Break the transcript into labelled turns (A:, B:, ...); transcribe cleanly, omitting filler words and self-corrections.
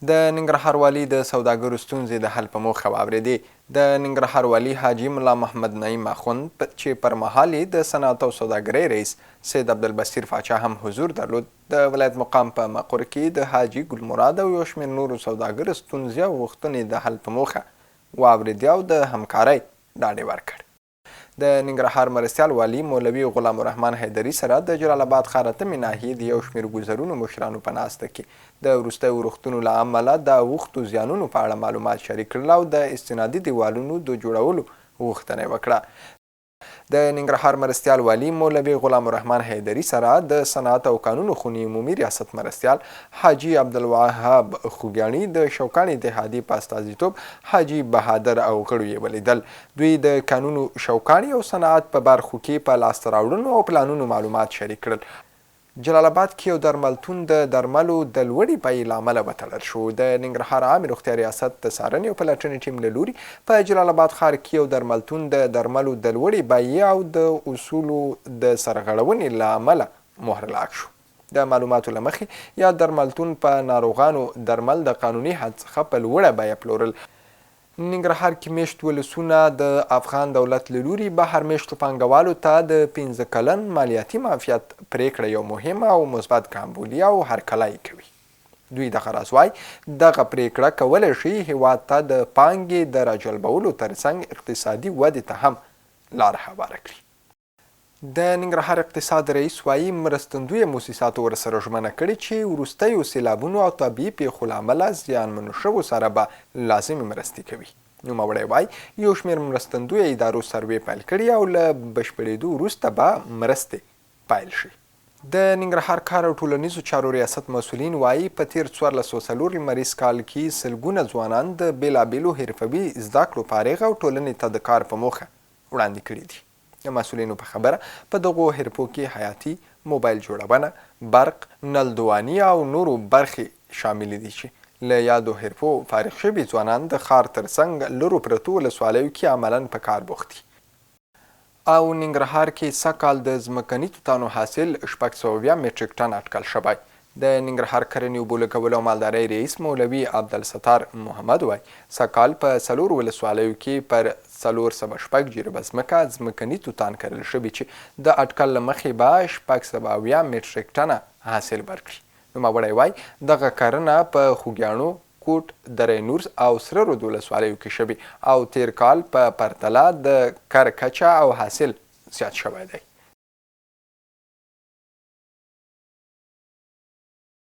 A: د ننګرهار والي د سوداګرو ستونزې د حل په موخه واورېدې. د ننګرهار والي حاجي ملا محمد نعیم اخوند چې پر مهال یې د صنعت او سوداګرۍ رئیس سید عبدالبصیر پاچا هم حضور درلود، د ولایت مقام په مقر کې د حاجي ګلمراد او یو شمېر نورو سوداګرو ستونزې او غوښتنې د حل په موخه واورېدې او د همکارۍ ډاډ ورکړ. د ننګرهار مرستیال والي مولوي غلام الرحمن حیدري سره د جلالاباد ښار اتمې ناحیې د یو شمېر ګوزرونو مشرانو په ناسته کې د وروستیو روغتونو له امله د اوښتو زیانونو په اړه معلومات شریک کړل او د استنادي دیوالونو د جوړولو غوښتنه یې وکړه. د ننګرهار مرستیال والي مولوي غلام الرحمن حیدري سره د صنعت او کانونو خونې عمومي ریاست مرستیال حاجي عبدالوهاب خوږیاڼي د شوکاڼي اتحادیې په استازیتوب حاجي بهادر او غړو یې ولیدل. دوی د کانونو، شوکاڼي او صنعت په برخو کې په لاسته راوړنو او پلانونو معلومات شریک کړل. جلالاباد کې یو درملتون د درملو د لوړې بیې له امله وتړل شو. د ننګرهار عامې روغتیا ریاست د څارنې او پلټنې ټیم له لوري په جلالاباد ښار کې یو درملتون د درملو د لوړې بیې او د اصولو د سرغړونې له امله مهر لاک شو. د معلوماتو له مخې یا درملتون په ناروغانو درمل د قانوني حد څخه په لوړه بیه پلورل. ننګرهار کې میشت ولسونه د افغان دولت له لوري بهر میشتو پانګوالو ته د 15 کلن مالیاتي معافیت پریکړه یو مهمه او مثبت ګام بولي او هرکلی کوي. دوی دغه راز وایي دغه پریکړه کولی شي هیواد ته د پانګې د راجلبولو ترڅنګ اقتصادي ودې ته هم لار هواره کړي. د ننګرهار اقتصاد رئیس وایي مرستندویه موسساتو ورسره ژمنه کړې چې وروستیو سیلابونو او طبیعي پیښو له امله زیانمنو شوو سره به لازمې مرستې کوي. نوموړی وایي یو شمېر مرستندویه ادارو سروې پیل کړي او له بشپړېدو وروسته به مرستې پیل شي. د ننګرهار کار او ټولنیزو چارو ریاست مسؤلین وایي په تیر 1404 لمریز کال کې سلګونه ځوانان د بېلابېلو حرفوي زده کړو فارغ او ټولنې ته د کار په موخه وړاندې کړي دي. د مسؤلینو په خبره په دغو حرفو کې حیاتي، موبایل جوړونه، برق، نلدواني او نورو برخې شاملې دي چې له یادو حرفو فارغ شوي ځوانان د ښار ترڅنګ لرو پرتو ولسوالیو کې عملاً په کار بوخت دي. او ننګرهار کې سږکال د ځمکني توتانو حاصل 620 میټریک ټن اټکل شوی. د ننګرهار کرنې اوبو لګولو او مالدارۍ رئیس مولوي عبدالستار محمد وایي سږکال په 4 ولسوالیو کې پر 406 جریبه ځمکني توتان کرل شوي چې د اټکل له مخې به 670 میټریک ټنه حاصل ورکړي. نوموړی وایي دغه کرنه په خوږیاڼو، کوټ، دره نور او سره رود ولسوالیو کې شوي او تیر کال په پرتله د کر کچه او حاصل زیات شوی دی.